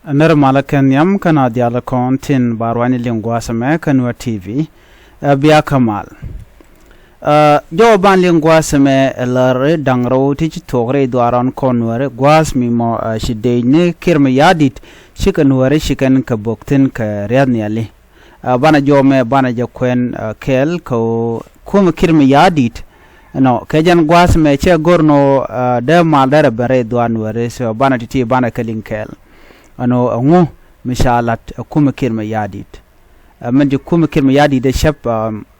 Nuer malakan yam kana diala kontin barwani lingwasa me Nuer TV biya kamal jo ban lingwasa me lare dangro tich togre dwaran konware gwas mi mo shideyne kirme yadit shikan ware shikan ka boktin ka riyadni ali bana jo me bana ja kwen kel ko kum kirme yadit no kejan gwas me che gorno de mal dare bare dwan ware so bana titi bana kalin kel ano angu mishalat kuma kirma yadit amandi kuma kirma yadi de shap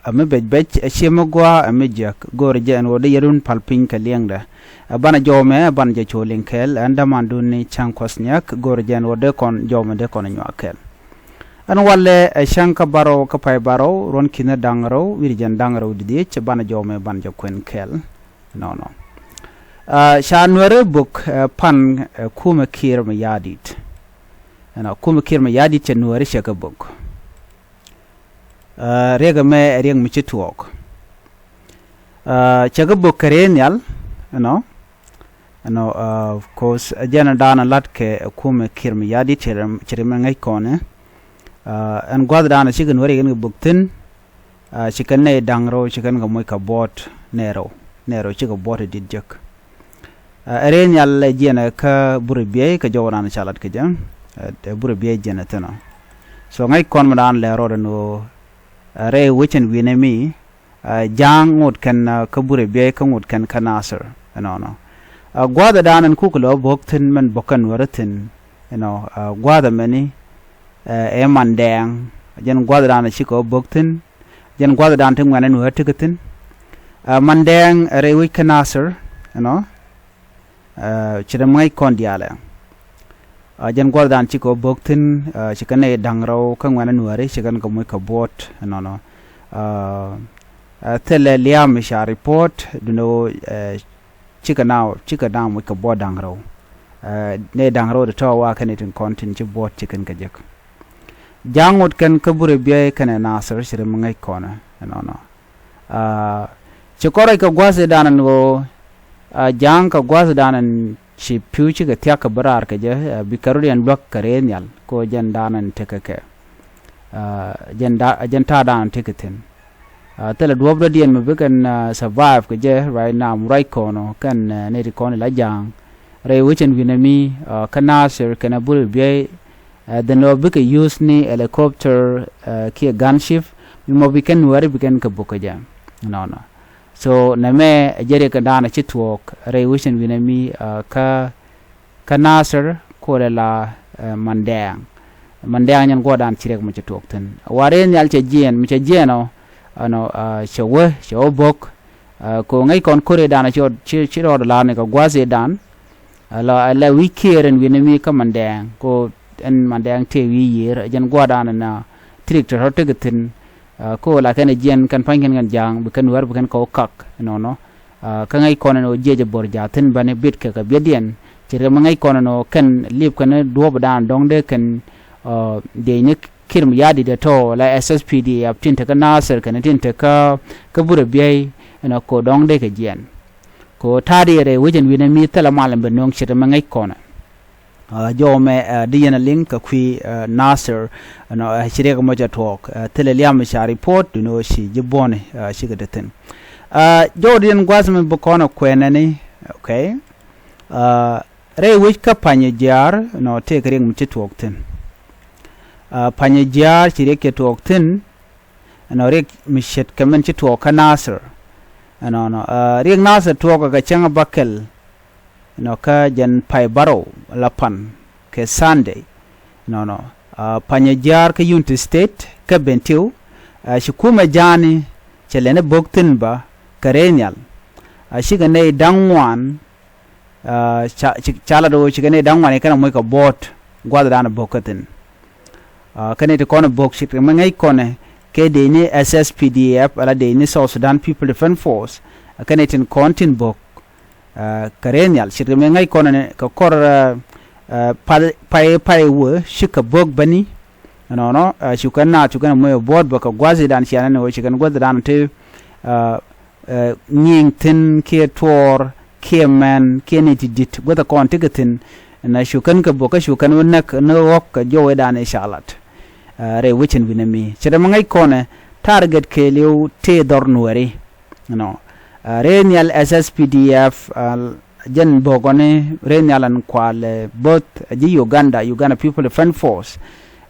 amebej shemogwa amejak gorje an wode yerun palpin kalengda bana jome bana je cholinkel anda manduni chankosnyak gorje an wode kon jome de kon nyakel an walle shanka baro kapay baro ron kina dangro wirjan dangro didi bana jome bana je kwenkel no shanwere book pan kuma kirma yadit ana kuma kirma yadi che nuari shaka bok rega me reng mi chituok chaga bok karen yal ano of course jana dana latke kuma kirma yadi cherem ngai kone an gwad dana chigan wari gan buktin chikan ne dangro chikan ga moy ka bot nero chiga bot didjak aren yal jena ka burbiye ka jawrana chalat ka jam buru biye jenatano so ngai kon madan le ro no re wichen winemi jang ngot kan ka buru biye ka ngot kan kanasir no gwada danan kukulo boktin man bokan waratin gwada mani e mandang jen gwada dan chiko boktin jen gwada dan tin wanen watigatin mandang re wi kanasir chidam ngai kon diala jen gwardan chiko boktin chikane dangro kangwana nuare chikan ko moy ka bot tele liam sha report duno chikana moy ka bot dangro ne dangro de to wa kanetin kontin chi bot chikan ka jek jangot kan kabure biye kana nasar shire mangai kona chikore ka gwase danan go jang ka gwase danan shi puchi ga tiaka barar ka je bikarurian blok karen yal ko jandanan tekake janta dan teketin tele dwobdo dien me bekan survive ka je right now right kono kan ne kono la jang re wichen winami kanasir kana bul be the no bika use ni helicopter ki gunship mo bikan wari bikan ka buka jam no so name jere ka dana chitwok re wishen winami ka kanasir ko la mandang nyan godan chirek mo chitwok ten waren yal che jien mi che jieno chewe bok ko ngai kon kore dana chiro la ne ka gwaze dan la wikeren winami ka mandang ko en mandang te wi yer jan godan na trictor hotegatin ko la kana jien kan pangen ngan jang bukan war bukan ko kak ka ngai kono no jeje borja ten bane bit ka bedien cire mangai kono no kan lip kana do dan dong de kan de ne kirm yadi de to la SSPD aptin ta kana ser kana tin ta ka bure biai ko dong de ka jien ko tadi re wujen wina mi tala malam ben nong cire mangai kono jo me diena link ka kwi nasir shirega moja talk tele liam sha report shi jibone shiga deten jo dien gwasme bokono kwenani okay re wich ka panyijiaar te kring mti talk ten panyijiaar shireke talk ten re mishet kamen chi talk nasir re nasir talk ga changa bakel ka jan pai baro lapan ke Sunday panyijiaar ka Unity State ka bentiu shikuma jani chelene boktin ba karenyal shiga ne dangwan chala do shiga ne dangwan kana moy ka bot gwada dana bokatin kane te kono bok shit mangai kone ke de ni SSPDF ala de ni South Sudan People Defense Force kane tin kontin bok karenyal shirke me ngai kono ne ka kor pai wo shika bog bani shukana moyo board baka gwazi dan shiana ne wo shikan gwazi dan te nying tin ke tor ke man ke ne tidit gwada kon tigatin na shukan ka boka shukan unak no wok jo wedane shalat re wichin winami chira mangai kone target ke liu te dor nueri no re nyal SSPDF jen bogone re nyalan kwal both ji Uganda People Defense Force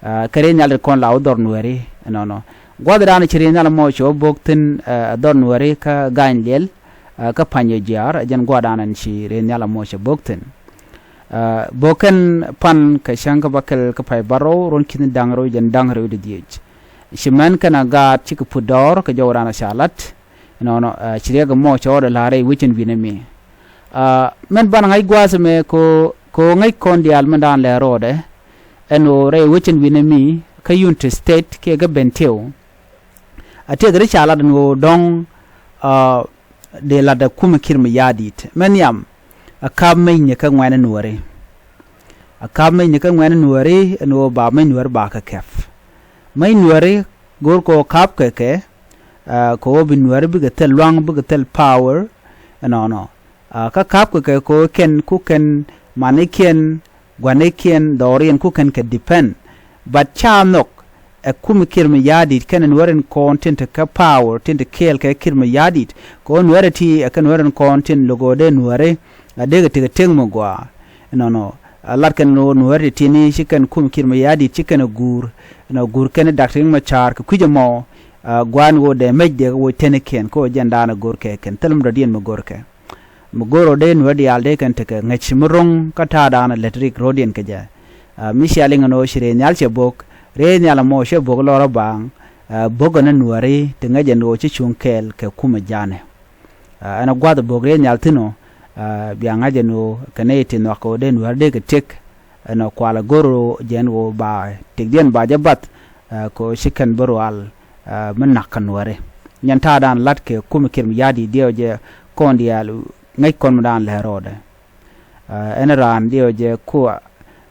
kare nyal kon la dor nueri no gwadran chiri nyal mo cho boktin dor nueri ka gainlel ka panyijiaar jen gwadanan chi re nyal mo cho boktin boken pan ka shanka bakal ka pay baro ron kin dangro jen dangro de diej shiman kana ga chik pudor ka jawrana shalat no chiriya ga mo cho de lare wichin binami men ban ngai gwas me ko ngai kon dial mandan le rode eno re wichin binami ka unit state ke ga benteu ate gari shalat no dong de la da kuma kirmi yadit men yam akab mai ne kan wani nuware akab mai ne kan wani nuware no ba mai nuwar ba ka kef mai nuware gor ko kap ke ko bi nuware bi gatel long bi gatel power no ka kap ke ko ken ku ken maniken gwaneken dorian ku ken ke depend but chamnok kum kirmi yadit kan nuwaren content ka power tint kel ke kirmi yadit ko nuware ti kan nuwaren content logo de nuware adega tiga tengmo gwa no lar kan no nuware tini shikan kum kirmi yadit chikan gur no gur kan doctor ma char ku kujamo gwan wo de medde wo teneken ko jandana gur ke ken telum radien mo gur ke mo goro de nuwadi alde kan te ngach murong kata dana electric rodien ke ja mishaling no shire nyal che bok re nyala mo she bog loro bang bogana nuware tinga jando chi chunkel ke kuma jane ana gwada bog re nyal tino bianga jeno kaneti no ko den warde ke tek no kwala goro jenwo ba tigden ba jabat ko shikan borwal manakan ware nyanta dan latke kuma kirm yadi dioje kondial ngai kon dan le rode ran dioje ko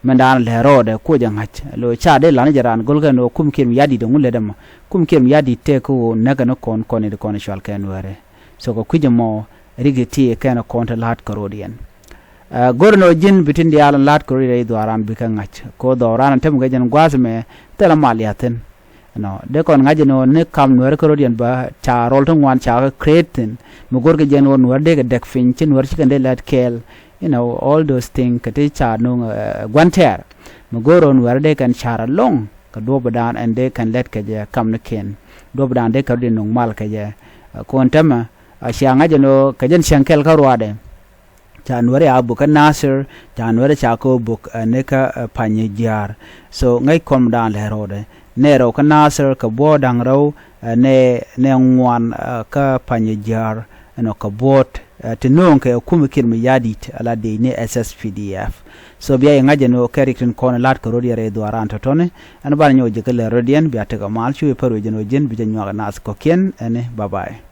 mandan le rode ko jangat lo cha de lan jaran golga no kum kirm yadi de ngulle dem kum kirm yadi te ko naga no kon de kon shal ken ware so ko kujamo rigiti kana konta lat karodian gorno jin bitin dialan lat koride doran bikangach ko doran tem gajen gwasme tela maliaten no de kon ngaje no ne kam nuer karodian ba cha rol to wan cha creatin mo gorge jen won wade ga dek fin chin war chikande lat kel all those things kate cha no gwanter mo goron warde kan chara long ka do badan and they can let ka je kam ne ken do badan de karodian no mal ka je ko ntama asianga jeno kajen shankel karwade January abu kan Nasir January chako book neka panyijiaar so ngai kom dan le rode nero kan Nasir ka bodang raw ne ngwan ka panyijiaar no ka bot tinong ka kumikir mi yadit ala de ne SSPDF so biya ngaje no kerikin kon lat ko rodi re do aranta tone an bar nyo je kala rodian biya ta mal chu paru jeno jen bi janyo nas ko ken ene bye bye